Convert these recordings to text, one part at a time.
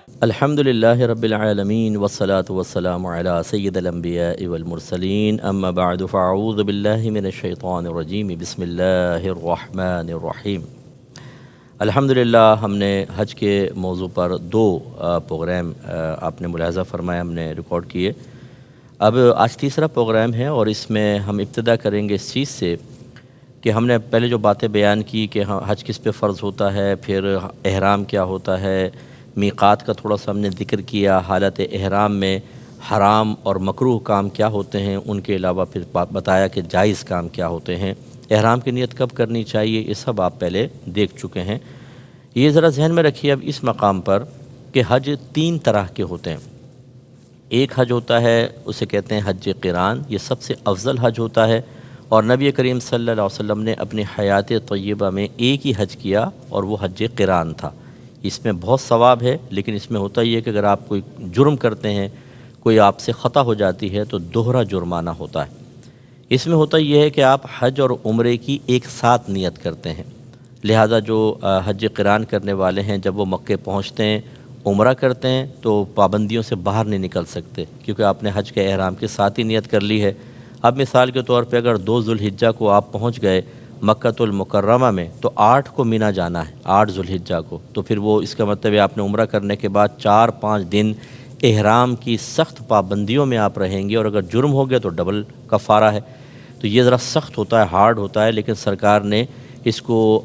الحمدللہ رب العالمین والصلاة والسلام علی سید الانبیاء والمرسلین اما بعد فاعوذ باللہ من الشیطان الرجیم بسم اللہ الرحمن الرحیم۔ الحمدللہ ہم نے حج کے موضوع پر دو پروگرام آپ نے ملاحظہ فرمایا ہم نے ریکارڈ کیے۔ اب آج تیسرا پروگرام ہے اور اس میں ہم ابتدا کریں گے اس چیز سے کہ ہم نے پہلے جو باتیں بیان کی کہ حج کس پہ فرض ہوتا ہے، پھر احرام کیا ہوتا ہے، میقات کا تھوڑا سا ہم نے ذکر کیا، حالت احرام میں حرام اور مکروہ کام کیا ہوتے ہیں، ان کے علاوہ پھر بتایا کہ جائز کام کیا ہوتے ہیں، احرام کی نیت کب کرنی چاہیے، یہ سب آپ پہلے دیکھ چکے ہیں۔ یہ ذرا ذہن میں رکھیے اب اس مقام پر کہ حج تین طرح کے ہوتے ہیں۔ ایک حج ہوتا ہے اسے کہتے ہیں حج قران، یہ سب سے افضل حج ہوتا ہے، اور نبی کریم صلی اللہ علیہ وسلم نے اپنی حیات طیبہ میں ایک ہی حج کیا اور وہ حج قران تھا۔ اس میں بہت ثواب ہے، لیکن اس میں ہوتا یہ ہے کہ اگر آپ کوئی جرم کرتے ہیں، کوئی آپ سے خطا ہو جاتی ہے تو دوہرا جرمانہ ہوتا ہے۔ اس میں ہوتا یہ ہے کہ آپ حج اور عمرے کی ایک ساتھ نیت کرتے ہیں، لہذا جو حج قران کرنے والے ہیں جب وہ مکے پہنچتے ہیں، عمرہ کرتے ہیں تو پابندیوں سے باہر نہیں نکل سکتے، کیونکہ آپ نے حج کے احرام کے ساتھ ہی نیت کر لی ہے۔ اب مثال کے طور پہ اگر 2 ذوالحجہ کو آپ پہنچ گئے مکۃ المکرمہ میں تو 8 کو مینا جانا ہے، 8 ذوالحجہ کو، تو پھر وہ اس کا مطلب ہے آپ نے عمرہ کرنے کے بعد 4-5 دن احرام کی سخت پابندیوں میں آپ رہیں گے، اور اگر جرم ہو گیا تو ڈبل کفارہ ہے۔ تو یہ ذرا سخت ہوتا ہے، ہارڈ ہوتا ہے، لیکن سرکار نے اس کو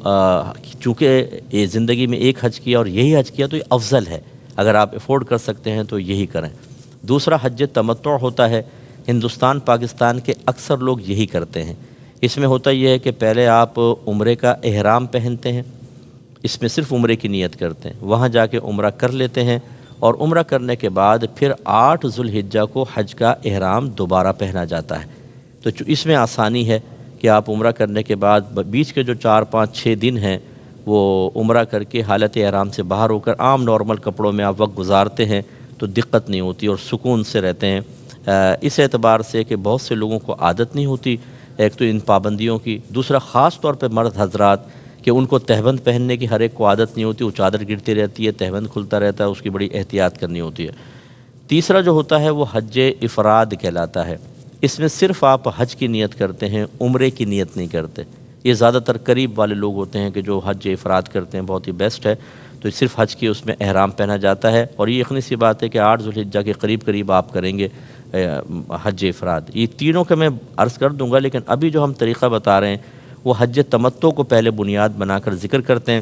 چونکہ یہ زندگی میں ایک حج کیا اور یہی حج کیا تو یہ افضل ہے، اگر آپ افورڈ کر سکتے ہیں تو یہی کریں۔ دوسرا حج تمتع ہوتا ہے، ہندوستان پاکستان کے اکثر لوگ یہی کرتے ہیں۔ اس میں ہوتا یہ ہے کہ پہلے آپ عمرے کا احرام پہنتے ہیں، اس میں صرف عمرے کی نیت کرتے ہیں، وہاں جا کے عمرہ کر لیتے ہیں، اور عمرہ کرنے کے بعد پھر 8 ذوالحجہ کو حج کا احرام دوبارہ پہنا جاتا ہے۔ تو اس میں آسانی ہے کہ آپ عمرہ کرنے کے بعد بیچ کے جو 4-5-6 دن ہیں وہ عمرہ کر کے حالت احرام سے باہر ہو کر عام نارمل کپڑوں میں آپ وقت گزارتے ہیں تو دقت نہیں ہوتی اور سکون سے رہتے ہیں۔ اس اعتبار سے کہ بہت سے لوگوں کو عادت نہیں ہوتی ایک تو ان پابندیوں کی، دوسرا خاص طور پہ مرد حضرات کہ ان کو تہبند پہننے کی ہر ایک کو عادت نہیں ہوتی، وہ چادر گرتی رہتی ہے، تہبند کھلتا رہتا ہے، اس کی بڑی احتیاط کرنی ہوتی ہے۔ تیسرا جو ہوتا ہے وہ حج افراد کہلاتا ہے، اس میں صرف آپ حج کی نیت کرتے ہیں، عمرے کی نیت نہیں کرتے۔ یہ زیادہ تر قریب والے لوگ ہوتے ہیں کہ جو حج افراد کرتے ہیں، بہت ہی بیسٹ ہے، تو صرف حج کی اس میں احرام پہنا جاتا ہے، اور یہ یقینی سی بات ہے کہ 8 ذوالحجہ کے قریب آپ کریں گے حج افراد۔ یہ تینوں کا میں عرض کر دوں گا، لیکن ابھی جو ہم طریقہ بتا رہے ہیں وہ حج تمتع کو پہلے بنیاد بنا کر ذکر کرتے ہیں،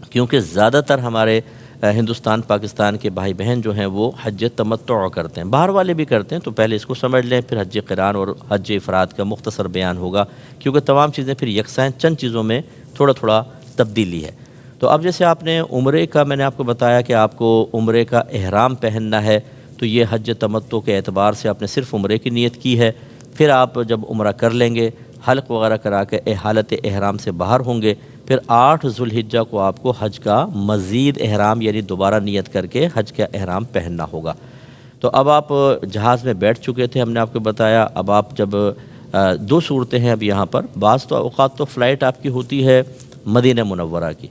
کیونکہ زیادہ تر ہمارے ہندوستان پاکستان کے بھائی بہن جو ہیں وہ حج تمتع کرتے ہیں، باہر والے بھی کرتے ہیں، تو پہلے اس کو سمجھ لیں، پھر حج قران اور حج افراد کا مختصر بیان ہوگا، کیونکہ تمام چیزیں پھر یکساں ہیں، چند چیزوں میں تھوڑا تبدیلی ہے۔ تو اب جیسے آپ نے عمرے کا میں نے آپ کو بتایا کہ آپ کو عمرے کا احرام پہننا ہے، تو یہ حج تمتع کے اعتبار سے آپ نے صرف عمرے کی نیت کی ہے، پھر آپ جب عمرہ کر لیں گے، حلق وغیرہ کرا کے حالت احرام سے باہر ہوں گے، پھر 8 ذوالحجہ کو آپ کو حج کا مزید احرام یعنی دوبارہ نیت کر کے حج کا احرام پہننا ہوگا۔ تو اب آپ جہاز میں بیٹھ چکے تھے، ہم نے آپ کو بتایا، اب آپ جب 2 صورتیں ہیں اب یہاں پر، بعض تو اوقات تو فلائٹ آپ کی ہوتی ہے مدینہ منورہ کی،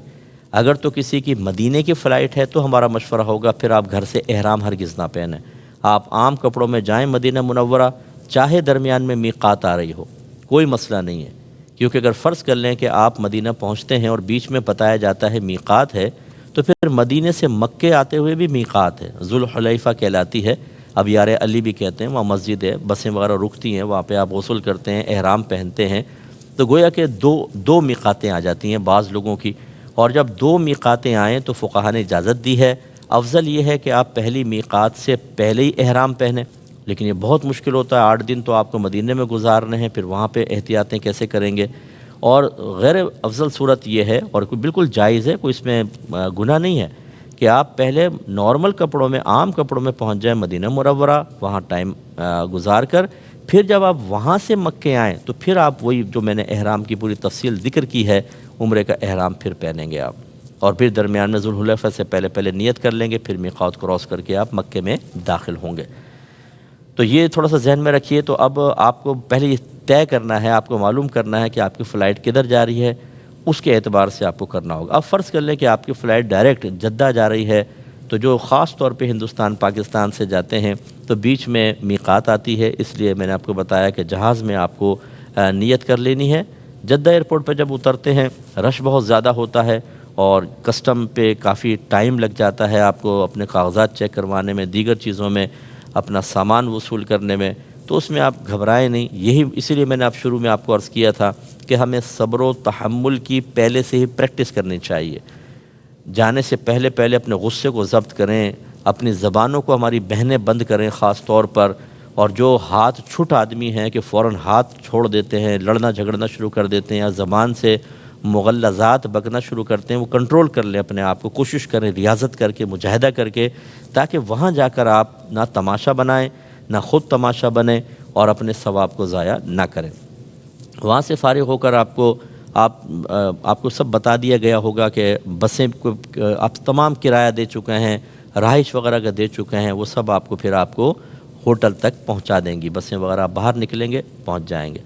اگر تو کسی کی مدینے کی فلائٹ ہے تو ہمارا مشورہ ہوگا پھر آپ گھر سے احرام ہرگز نہ پہنیں، آپ عام کپڑوں میں جائیں مدینہ منورہ، چاہے درمیان میں میقات آ رہی ہو، کوئی مسئلہ نہیں ہے، کیونکہ اگر فرض کر لیں کہ آپ مدینہ پہنچتے ہیں اور بیچ میں بتایا جاتا ہے میقات ہے، تو پھر مدینے سے مکے آتے ہوئے بھی میقات ہے، ذوالحلیفہ کہلاتی ہے، اب یار علی بھی کہتے ہیں، وہاں مسجد ہے، بسیں وغیرہ رکتی ہیں، وہاں پہ آپ غسل کرتے ہیں، احرام پہنتے ہیں، تو گویا کہ دو میقاتیں آ جاتی ہیں بعض لوگوں کی، اور جب 2 میقاتیں آئیں تو فقہا نے اجازت دی ہے، افضل یہ ہے کہ آپ پہلی میقات سے پہلے ہی احرام پہنیں، لیکن یہ بہت مشکل ہوتا ہے، 8 دن تو آپ کو مدینے میں گزارنے ہیں، پھر وہاں پہ احتیاطیں کیسے کریں گے، اور غیر افضل صورت یہ ہے اور کوئی بالکل جائز ہے، کوئی اس میں گناہ نہیں ہے کہ آپ پہلے نارمل کپڑوں میں، عام کپڑوں میں پہنچ جائیں مدینہ منورہ، وہاں ٹائم گزار کر پھر جب آپ وہاں سے مکے آئیں تو پھر آپ وہی جو میں نے احرام کی پوری تفصیل ذکر کی ہے، عمرے کا احرام پھر پہنیں گے آپ، اور پھر درمیان میں ذوالحلیفہ سے پہلے نیت کر لیں گے، پھر میقات کراس کر کے آپ مکے میں داخل ہوں گے۔ تو یہ تھوڑا سا ذہن میں رکھیے۔ تو اب آپ کو پہلے یہ طے کرنا ہے، آپ کو معلوم کرنا ہے کہ آپ کی فلائٹ کدھر جا رہی ہے، اس کے اعتبار سے آپ کو کرنا ہوگا۔ اب فرض کر لیں کہ آپ کی فلائٹ ڈائریکٹ جدہ جا رہی ہے، تو جو خاص طور پہ ہندوستان پاکستان سے جاتے ہیں تو بیچ میں میقات آتی ہے، اس لیے میں نے آپ کو بتایا کہ جہاز میں آپ کو نیت کر لینی ہے۔ جدہ ایئرپورٹ پہ جب اترتے ہیں رش بہت زیادہ ہوتا ہے اور کسٹم پہ کافی ٹائم لگ جاتا ہے آپ کو اپنے کاغذات چیک کروانے میں، دیگر چیزوں میں، اپنا سامان وصول کرنے میں، تو اس میں آپ گھبرائیں نہیں۔ اسی لیے میں نے شروع میں آپ کو عرض کیا تھا کہ ہمیں صبر و تحمل کی پہلے سے ہی پریکٹس کرنی چاہیے۔ جانے سے پہلے اپنے غصے کو ضبط کریں، اپنی زبانوں کو ہماری بہنیں بند کریں خاص طور پر، اور جو ہاتھ چھٹ آدمی ہیں کہ فوراً ہاتھ چھوڑ دیتے ہیں، لڑنا جھگڑنا شروع کر دیتے ہیں یا زبان سے مغلظات بکنا شروع کرتے ہیں، وہ کنٹرول کر لیں اپنے آپ کو، کوشش کریں ریاضت کر کے، مجاہدہ کر کے، تاکہ وہاں جا کر آپ نہ تماشا بنائیں، نہ خود تماشا بنیں اور اپنے ثواب کو ضائع نہ کریں۔ وہاں سے فارغ ہو کر آپ کو سب بتا دیا گیا ہوگا کہ بسیں آپ تمام کرایہ دے چکے ہیں، رہائش وغیرہ کا دے چکے ہیں، وہ سب آپ کو ہوٹل تک پہنچا دیں گی، بسیں وغیرہ باہر نکلیں گے پہنچ جائیں گے۔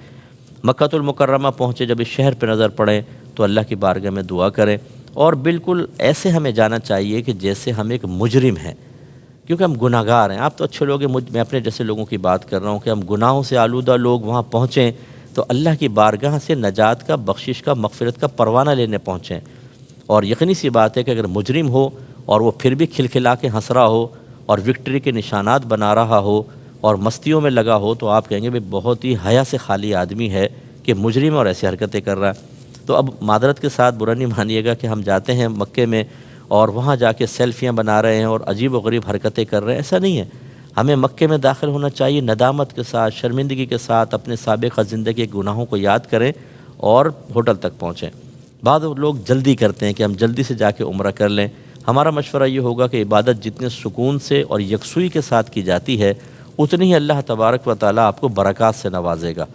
مکہ المکرمہ پہنچے جب اس شہر پہ نظر پڑے تو اللہ کی بارگاہ میں دعا کریں، اور بالکل ایسے ہمیں جانا چاہیے کہ جیسے ہم ایک مجرم ہیں، کیونکہ ہم گناہ گار ہیں۔ آپ تو اچھے لوگ ہیں، میں اپنے جیسے لوگوں کی بات کر رہا ہوں کہ ہم گناہوں سے آلودہ لوگ وہاں پہنچیں تو اللہ کی بارگاہ سے نجات کا، بخشش کا، مغفرت کا پروانہ لینے پہنچیں۔ اور یقینی سی بات ہے کہ اگر مجرم ہو اور وہ پھر بھی کھلکھلا کے ہنس رہا ہو اور وکٹری کے نشانات بنا رہا ہو اور مستیوں میں لگا ہو تو آپ کہیں گے بہت ہی حیا سے خالی آدمی ہے کہ مجرم اور ایسی حرکتیں کر رہا ہے۔ تو اب معذرت کے ساتھ برا نہیں مانیے گا کہ ہم جاتے ہیں مکے میں اور وہاں جا کے سیلفیاں بنا رہے ہیں اور عجیب و غریب حرکتیں کر رہے ہیں، ایسا نہیں ہے۔ ہمیں مکے میں داخل ہونا چاہیے ندامت کے ساتھ، شرمندگی کے ساتھ، اپنے سابقہ زندگی کے گناہوں کو یاد کریں اور ہوٹل تک پہنچیں۔ بعض لوگ جلدی کرتے ہیں کہ ہم جلدی سے جا کے عمرہ کر لیں۔ ہمارا مشورہ یہ ہوگا کہ عبادت جتنے سکون سے اور یکسوئی کے ساتھ کی جاتی ہے اتنی ہی اللہ تبارک و تعالیٰ آپ کو برکات سے نوازے گا،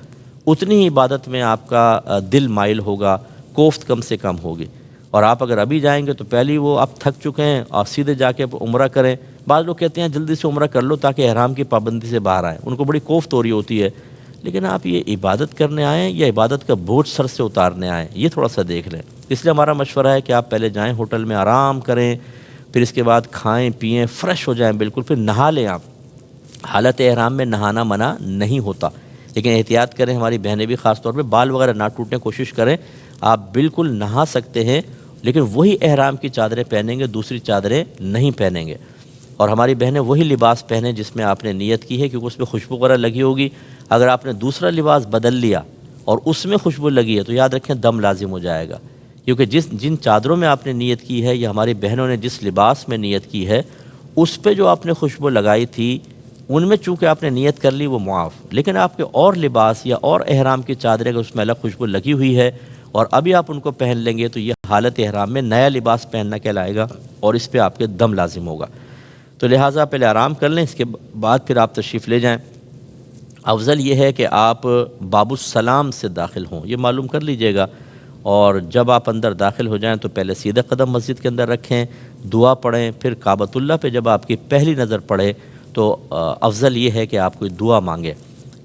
اتنی ہی عبادت میں آپ کا دل مائل ہوگا، کوفت کم سے کم ہوگی۔ اور آپ اگر ابھی جائیں گے تو پہلے وہ آپ تھک چکے ہیں اور سیدھے جا کے عمرہ کریں۔ بعض لوگ کہتے ہیں جلدی سے عمرہ کر لو تاکہ احرام کی پابندی سے باہر آئیں، ان کو بڑی کوفت ہو رہی ہوتی ہے، لیکن آپ یہ عبادت کرنے آئیں یا عبادت کا بوجھ سر سے اتارنے آئیں، یہ تھوڑا سا دیکھ لیں۔ اس لیے ہمارا مشورہ ہے کہ آپ پہلے جائیں ہوٹل میں آرام کریں، پھر اس کے بعد کھائیں پئیں، فریش ہو جائیں بالکل، پھر نہا لیں۔ آپ حالت احرام میں نہانا منع نہیں ہوتا، لیکن احتیاط کریں، ہماری بہنیں بھی خاص طور پہ بال وغیرہ نہ ٹوٹنے کوشش کریں۔ آپ بالکل نہا سکتے ہیں لیکن وہی احرام کی چادریں پہنیں گے، دوسری چادریں نہیں پہنیں گے، اور ہماری بہنیں وہی لباس پہنیں جس میں آپ نے نیت کی ہے، کیونکہ اس میں خوشبو وغیرہ لگی ہوگی۔ اگر آپ نے دوسرا لباس بدل لیا اور اس میں خوشبو لگی ہے تو یاد رکھیں دم لازم ہو جائے گا، کیونکہ جن چادروں میں آپ نے نیت کی ہے یا ہماری بہنوں نے جس لباس میں نیت کی ہے اس پہ جو آپ نے خوشبو لگائی تھی ان میں چونکہ آپ نے نیت کر لی وہ معاف، لیکن آپ کے اور لباس یا اور احرام کی چادریں اگر اس میں الگ خوشبو لگی ہوئی ہے اور ابھی آپ ان کو پہن لیں گے تو یہ حالت احرام میں نیا لباس پہننا کہلائے گا اور اس پہ آپ کے دم لازم ہوگا۔ تو لہٰذا پہلے آرام کر لیں، اس کے بعد پھر آپ تشریف لے جائیں۔ افضل یہ ہے کہ آپ باب السلام سے داخل ہوں، یہ معلوم کر لیجئے گا، اور جب آپ اندر داخل ہو جائیں تو پہلے سیدھا قدم مسجد کے اندر رکھیں، دعا پڑھیں، پھر کعبۃ اللہ پہ جب آپ کی پہلی نظر پڑے تو افضل یہ ہے کہ آپ کوئی دعا مانگیں،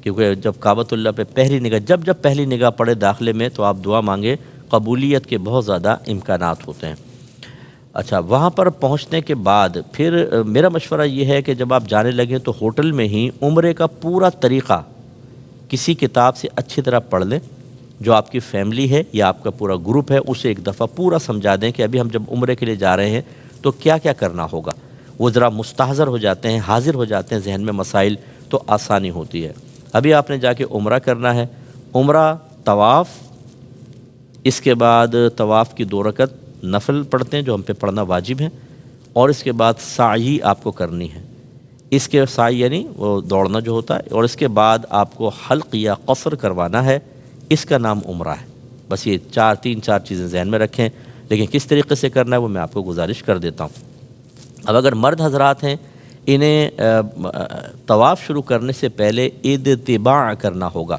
کیونکہ جب کعبۃ اللہ پہ پہلی نگاہ جب پہلی نگاہ پڑے داخلے میں تو آپ دعا مانگیں، قبولیت کے بہت زیادہ امکانات ہوتے ہیں۔ اچھا، وہاں پر پہنچنے کے بعد پھر میرا مشورہ یہ ہے کہ جب آپ جانے لگیں تو ہوٹل میں ہی عمرے کا پورا طریقہ کسی کتاب سے اچھی طرح پڑھ لیں، جو آپ کی فیملی ہے یا آپ کا پورا گروپ ہے اسے ایک دفعہ پورا سمجھا دیں کہ ابھی ہم جب عمرے کے لیے جا رہے ہیں تو کیا کیا کرنا ہوگا، وہ ذرا مستحضر ہو جاتے ہیں، حاضر ہو جاتے ہیں ذہن میں مسائل، تو آسانی ہوتی ہے۔ ابھی آپ نے جا کے عمرہ کرنا ہے، عمرہ، طواف، اس کے بعد طواف کی 2 رکعت نفل پڑھتے ہیں جو ہم پہ پڑھنا واجب ہے، اور اس کے بعد سعی آپ کو کرنی ہے، اس کے سعی یعنی وہ دوڑنا جو ہوتا ہے، اور اس کے بعد آپ کو حلق یا قصر کروانا ہے، اس کا نام عمرہ ہے۔ بس یہ 3-4 چیزیں ذہن میں رکھیں، لیکن کس طریقے سے کرنا ہے وہ میں آپ کو گزارش کر دیتا ہوں۔ اب اگر مرد حضرات ہیں انہیں طواف شروع کرنے سے پہلے اتباع کرنا ہوگا۔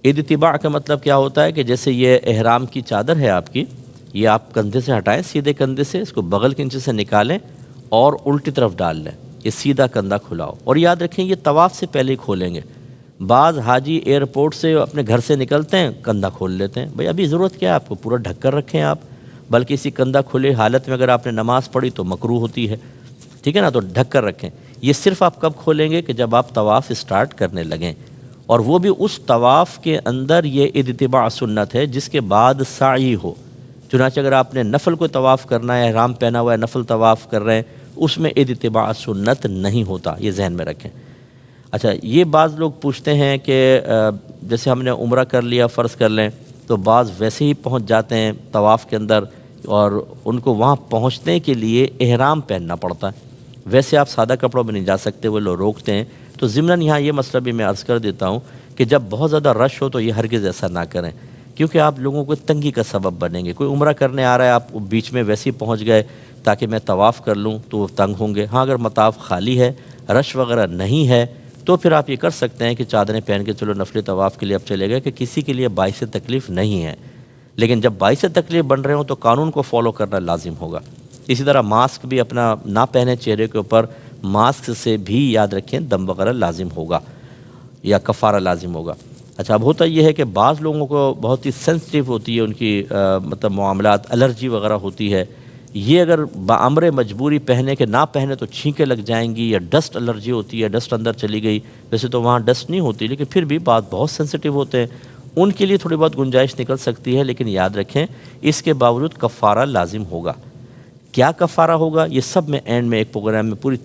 اتباع کا مطلب کیا ہوتا ہے کہ جیسے یہ احرام کی چادر ہے آپ کی، یہ آپ کندھے سے ہٹائیں، سیدھے کندھے سے اس کو بغل کے نیچے سے نکالیں اور الٹی طرف ڈال لیں، یہ سیدھا کندھا کھلاؤ، اور یاد رکھیں یہ طواف سے پہلے ہی کھولیں گے۔ بعض حاجی ایئرپورٹ سے اپنے گھر سے نکلتے ہیں کندھا کھول لیتے ہیں، بھئی ابھی ضرورت کیا ہے، آپ کو پورا ڈھک کر رکھیں آپ۔ بلکہ اسی کندھا کھلے حالت میں اگر آپ نے نماز پڑھی تو مکروہ ہوتی ہے، ٹھیک ہے نا، تو ڈھک کر رکھیں۔ یہ صرف آپ کب کھولیں گے کہ جب آپ طواف اسٹارٹ کرنے لگیں، اور وہ بھی اس طواف کے اندر یہ اتباع سنت ہے جس کے بعد سعی ہو۔ چنانچہ اگر آپ نے نفل کو طواف کرنا ہے، احرام پہنا ہوا ہے، نفل طواف کر رہے ہیں، اس میں اتباع سنت نہیں ہوتا، یہ ذہن میں رکھیں۔ اچھا، یہ بعض لوگ پوچھتے ہیں کہ جیسے ہم نے عمرہ کر لیا فرض کر لیں، تو بعض ویسے ہی پہنچ جاتے ہیں طواف کے اندر اور ان کو وہاں پہنچنے کے لیے احرام پہننا پڑتا ہے، ویسے آپ سادہ کپڑوں میں نہیں جا سکتے، وہ لوگ روکتے ہیں۔ تو ضمناً یہاں یہ مسئلہ بھی میں عرض کر دیتا ہوں کہ جب بہت زیادہ رش ہو تو یہ ہرگز ایسا نہ کریں، کیونکہ آپ لوگوں کو تنگی کا سبب بنیں گے۔ کوئی عمرہ کرنے آ رہا ہے، آپ بیچ میں ویسے ہی پہنچ گئے تاکہ میں طواف کر لوں، تو وہ تنگ ہوں گے۔ ہاں، اگر مطاف خالی ہے، رش وغیرہ نہیں ہے، تو پھر آپ یہ کر سکتے ہیں کہ چادریں پہن کے چلو نفلی طواف کے لیے اب چلے گئے، کہ کسی کے لیے باعث تکلیف نہیں ہے۔ لیکن جب باعث تکلیف بن رہے ہوں تو قانون کو فالو کرنا لازم ہوگا۔ اسی طرح ماسک بھی اپنا نہ پہنے چہرے کے اوپر، ماسک سے بھی یاد رکھیں دم وغیرہ لازم ہوگا یا کفارہ لازم ہوگا۔ اچھا، اب ہوتا یہ ہے کہ بعض لوگوں کو بہت ہی سینسٹیو ہوتی ہے ان کی مطلب معاملات، الرجی وغیرہ ہوتی ہے، یہ اگر بامر مجبوری پہنے کے نہ پہنے تو چھینکیں لگ جائیں گی، یا ڈسٹ الرجی ہوتی ہے، ڈسٹ اندر چلی گئی، ویسے تو وہاں ڈسٹ نہیں ہوتی لیکن پھر بھی بات بہت سینسٹیو ہوتے ہیں، ان کے لیے تھوڑی بہت گنجائش نکل سکتی ہے، لیکن یاد رکھیں اس کے باوجود کفارہ لازم ہوگا۔ کیا کفارہ ہوگا یہ سب میں اینڈ میں ایک پروگرام میں پوری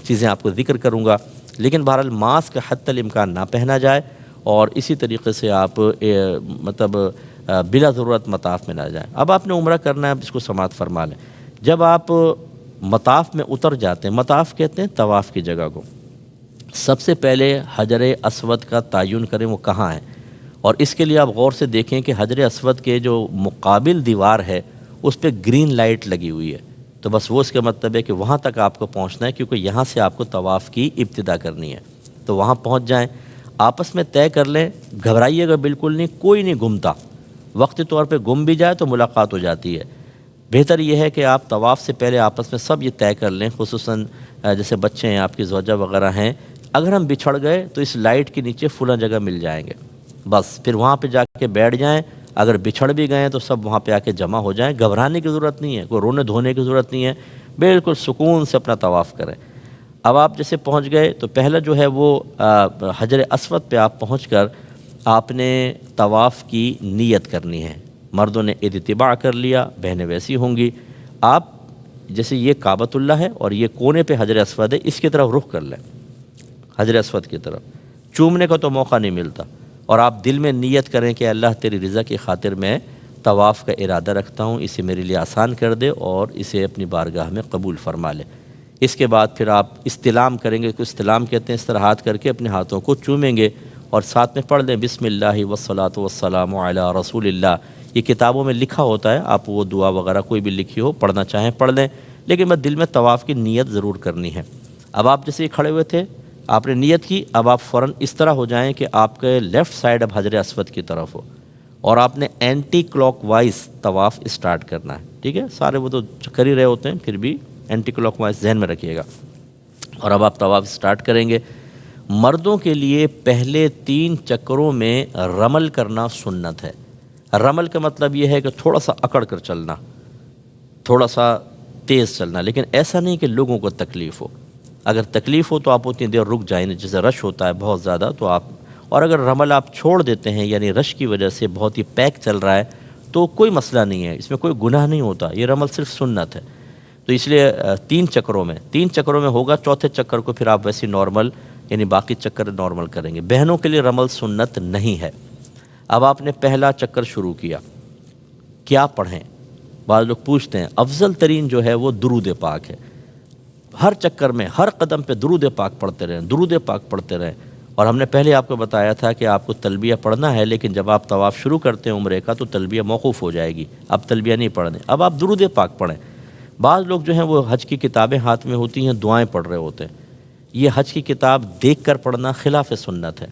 چیزیں آپ کو ذکر کروں گا، لیکن بہرحال ماسک حتی الامکان نہ پہنا جائے، اور اسی طریقے سے آپ مطلب بلا ضرورت مطاف میں نہ جائیں۔ اب آپ نے عمرہ کرنا ہے، اب اس کو سماعت فرما لیں۔ جب آپ مطاف میں اتر جاتے ہیں، مطاف کہتے ہیں طواف کی جگہ کو، سب سے پہلے حجر اسود کا تعین کریں وہ کہاں ہے، اور اس کے لیے آپ غور سے دیکھیں کہ حجر اسود کے جو مقابل دیوار ہے اس پہ گرین لائٹ لگی ہوئی ہے، تو بس وہ اس کا مطلب ہے کہ وہاں تک آپ کو پہنچنا ہے، کیونکہ یہاں سے آپ کو طواف کی ابتدا کرنی ہے، تو وہاں پہنچ جائیں۔ آپس میں طے کر لیں، گھبرائیے گا بالکل نہیں، کوئی نہیں گھومتا، وقتی طور پہ گم بھی جائے تو ملاقات ہو جاتی ہے۔ بہتر یہ ہے کہ آپ طواف سے پہلے آپس میں سب یہ طے کر لیں، خصوصاً جیسے بچے ہیں، آپ کی زوجہ وغیرہ ہیں، اگر ہم بچھڑ گئے تو اس لائٹ کے نیچے فلاں جگہ مل جائیں گے، بس پھر وہاں پہ جا کے بیٹھ جائیں۔ اگر بچھڑ بھی گئے تو سب وہاں پہ آ کے جمع ہو جائیں، گھبرانے کی ضرورت نہیں ہے، کوئی رونے دھونے کی ضرورت نہیں ہے، بالکل سکون سے اپنا طواف کریں۔ اب آپ جیسے پہنچ گئے تو پہلا جو ہے وہ حجر اسود پہ آپ پہنچ کر آپ نے طواف کی نیت کرنی ہے۔ مردوں نے اتباع کر لیا، بہنیں ویسی ہوں گی۔ آپ جیسے یہ کعبۃ اللہ ہے اور یہ کونے پہ حجر اسود ہے، اس کی طرف رخ کر لیں، حجر اسود کی طرف۔ چومنے کا تو موقع نہیں ملتا، اور آپ دل میں نیت کریں کہ اللہ تیری رضا کی خاطر میں طواف کا ارادہ رکھتا ہوں، اسے میرے لیے آسان کر دے اور اسے اپنی بارگاہ میں قبول فرما لے۔ اس کے بعد پھر آپ استلام کریں گے، کو استلام کہتے ہیں، اس طرح ہاتھ کر کے اپنے ہاتھوں کو چومیں گے، اور ساتھ میں پڑھ دیں بسم اللہ والصلاۃ والسلام علی رسول اللہ۔ یہ کتابوں میں لکھا ہوتا ہے، آپ وہ دعا وغیرہ کوئی بھی لکھی ہو پڑھنا چاہیں پڑھ لیں، لیکن بس دل میں طواف کی نیت ضرور کرنی ہے۔ اب آپ جیسے کھڑے ہوئے تھے، آپ نے نیت کی، اب آپ فوراً اس طرح ہو جائیں کہ آپ کے لیفٹ سائڈ اب حجر اسود کی طرف ہو، اور آپ نے اینٹی کلاک وائز طواف اسٹارٹ کرنا ہے، ٹھیک ہے؟ سارے وہ تو کر ہی رہے ہوتے ہیں، پھر بھی اینٹی کلاک وائز ذہن میں رکھیے گا۔ اور اب آپ طواف اسٹارٹ کریں گے۔ مردوں کے لیے پہلے 3 چکروں میں رمل کرنا سنت ہے۔ رمل کا مطلب یہ ہے کہ تھوڑا سا اکڑ کر چلنا، تھوڑا سا تیز چلنا، لیکن ایسا نہیں کہ لوگوں کو تکلیف ہو۔ اگر تکلیف ہو تو آپ اتنی دیر رک جائیں، جیسے رش ہوتا ہے بہت زیادہ تو آپ، اور اگر رمل آپ چھوڑ دیتے ہیں یعنی رش کی وجہ سے بہت ہی پیک چل رہا ہے تو کوئی مسئلہ نہیں ہے، اس میں کوئی گناہ نہیں ہوتا، یہ رمل صرف سنت ہے۔ تو اس لیے 3 چکروں میں ہوگا، چوتھے چکر کو پھر آپ ویسے نارمل یعنی باقی چکر نارمل کریں گے۔ بہنوں کے لیے رمل سنت نہیں ہے۔ اب آپ نے پہلا چکر شروع کیا، کیا پڑھیں؟ بعض لوگ پوچھتے ہیں، افضل ترین جو ہے وہ درود پاک ہے۔ ہر چکر میں ہر قدم پہ درود پاک پڑھتے رہیں، درود پاک پڑھتے رہیں۔ اور ہم نے پہلے آپ کو بتایا تھا کہ آپ کو تلبیہ پڑھنا ہے، لیکن جب آپ طواف شروع کرتے ہیں عمرے کا تو تلبیہ موقوف ہو جائے گی، اب تلبیہ نہیں پڑھنے، اب آپ درود پاک پڑھیں۔ بعض لوگ جو ہیں وہ حج کی کتابیں ہاتھ میں ہوتی ہیں، دعائیں پڑھ رہے ہوتے ہیں، یہ حج کی کتاب دیکھ کر پڑھنا خلاف سنت ہے،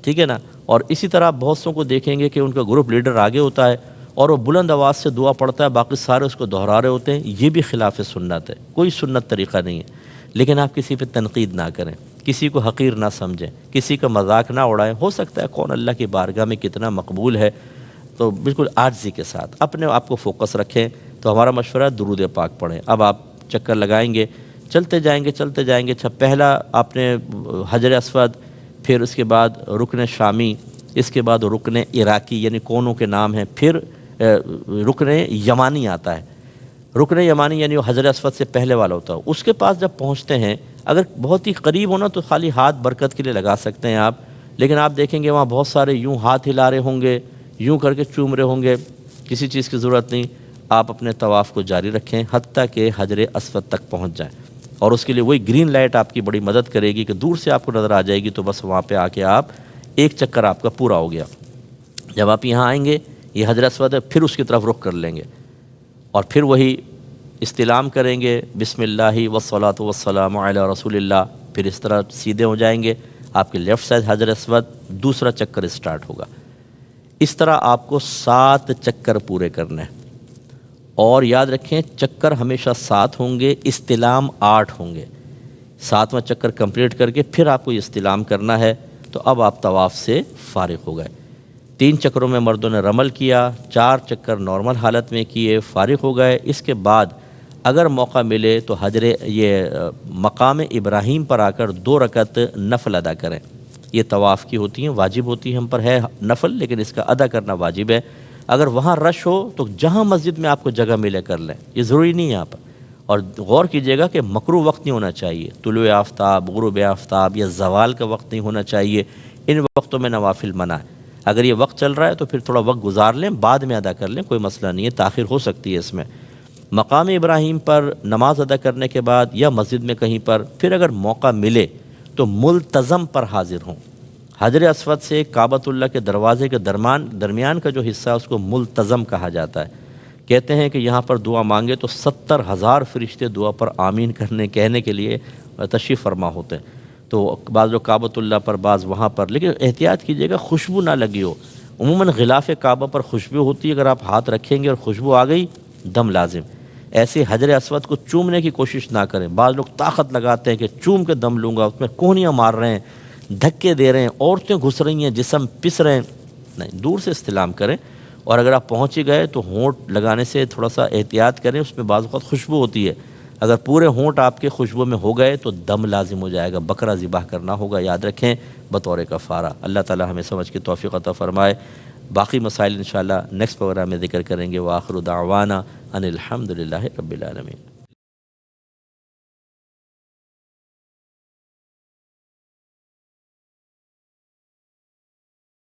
ٹھیک ہے نا؟ اور اسی طرح بہت سوں کو دیکھیں گے کہ ان کا گروپ لیڈر آگے ہوتا ہے اور وہ بلند آواز سے دعا پڑھتا ہے، باقی سارے اس کو دہرا رہے ہوتے ہیں، یہ بھی خلاف سنت ہے، کوئی سنت طریقہ نہیں ہے۔ لیکن آپ کسی پہ تنقید نہ کریں، کسی کو حقیر نہ سمجھیں، کسی کا مذاق نہ اڑائیں، ہو سکتا ہے کون اللہ کی بارگاہ میں کتنا مقبول ہے، تو بالکل عاجزی کے ساتھ اپنے آپ کو فوکس رکھیں، تو ہمارا مشورہ ہے درود پاک پڑھیں۔ اب آپ چکر لگائیں گے، چلتے جائیں گے۔ اچھا، پہلا آپ نے حجر اسود، پھر اس کے بعد رکن شامی، اس کے بعد رکن عراقی یعنی کونوں کے نام ہیں، پھر رکن یمانی آتا ہے۔ رکن یمانی یعنی وہ حجر اسود سے پہلے والا ہوتا ہے۔ اس کے پاس جب پہنچتے ہیں، اگر بہت ہی قریب ہونا تو خالی ہاتھ برکت کے لیے لگا سکتے ہیں آپ، لیکن آپ دیکھیں گے وہاں بہت سارے یوں ہاتھ ہلا رہے ہوں گے، یوں کر کے چوم رہے ہوں گے، کسی چیز کی ضرورت نہیں۔ آپ اپنے طواف کو جاری رکھیں حتیٰ کہ حجر اسود تک پہنچ جائیں، اور اس کے لیے وہی گرین لائٹ آپ کی بڑی مدد کرے گی کہ دور سے آپ کو نظر آ جائے گی، تو بس وہاں پہ آ کے آپ ایک چکر آپ کا پورا ہو گیا۔ جب آپ یہاں آئیں گے، یہ حجر اسود ہے، پھر اس کی طرف رخ کر لیں گے، اور پھر وہی استلام کریں گے، بسم اللہ والصلاۃ والسلام علی رسول اللہ، پھر اس طرح سیدھے ہو جائیں گے، آپ کے لیفٹ سائڈ حجر اسود، دوسرا چکر اسٹارٹ ہوگا۔ اس طرح آپ کو 7 چکر پورے کرنے ہیں، اور یاد رکھیں چکر ہمیشہ 7 ہوں گے، استلام 8 ہوں گے۔ 7واں چکر کمپلیٹ کر کے پھر آپ کو یہ استلام کرنا ہے، تو اب آپ طواف سے فارغ ہو گئے۔ 3 چکروں میں مردوں نے رمل کیا، 4 چکر نارمل حالت میں کیے، فارغ ہو گئے۔ اس کے بعد اگر موقع ملے تو مقام ابراہیم پر آ کر 2 رکعت نفل ادا کریں۔ یہ طواف کی ہوتی ہیں، واجب ہوتی ہیں، ہم پر ہے نفل، لیکن اس کا ادا کرنا واجب ہے۔ اگر وہاں رش ہو تو جہاں مسجد میں آپ کو جگہ ملے کر لیں، یہ ضروری نہیں ہے آپ، اور غور کیجیے گا کہ مکروہ وقت نہیں ہونا چاہیے، طلوع آفتاب، غروب آفتاب یا زوال کا وقت نہیں ہونا چاہیے، ان وقتوں میں نوافل منع ہے۔ اگر یہ وقت چل رہا ہے تو پھر تھوڑا وقت گزار لیں، بعد میں ادا کر لیں، کوئی مسئلہ نہیں ہے، تاخیر ہو سکتی ہے اس میں۔ مقام ابراہیم پر نماز ادا کرنے کے بعد یا مسجد میں کہیں پر پھر اگر موقع ملے تو ملتزم پر حاضر ہوں۔ حجر اسود سے کعبۃ اللہ کے دروازے کے درمیان کا جو حصہ ہے اس کو ملتزم کہا جاتا ہے۔ کہتے ہیں کہ یہاں پر دعا مانگے تو 70,000 فرشتے دعا پر آمین کہنے کے لیے تشریف فرما ہوتے ہیں۔ تو بعض لوگ کعبۃ اللہ پر، بعض وہاں پر، لیکن احتیاط کیجیے گا خوشبو نہ لگی ہو۔ عموماً غلاف کعبہ پر خوشبو ہوتی ہے، اگر آپ ہاتھ رکھیں گے اور خوشبو آ گئی، دم لازم۔ ایسے حجر اسود کو چومنے کی کوشش نہ کریں۔ بعض لوگ طاقت لگاتے ہیں کہ چوم کے دم لوں گا، اس میں کوہنیاں مار رہے ہیں، دھکے دے رہے ہیں، عورتیں گھس رہی ہیں، جسم پس رہے ہیں۔ نہیں، دور سے استلام کریں، اور اگر آپ پہنچ ہی گئے تو ہونٹ لگانے سے تھوڑا سا احتیاط کریں، اس میں بعض اوقات خوشبو ہوتی ہے۔ اگر پورے ہونٹ آپ کے خوشبو میں ہو گئے تو دم لازم ہو جائے گا، بکرا ذبح کرنا ہوگا، یاد رکھیں، بطور کفارہ۔ اللہ تعالی ہمیں سمجھ کی توفیق عطا فرمائے۔ باقی مسائل انشاءاللہ نیکسٹ پروگرام میں ذکر کریں گے۔ وآخر دعوانا ان الحمد للہ رب العالمین۔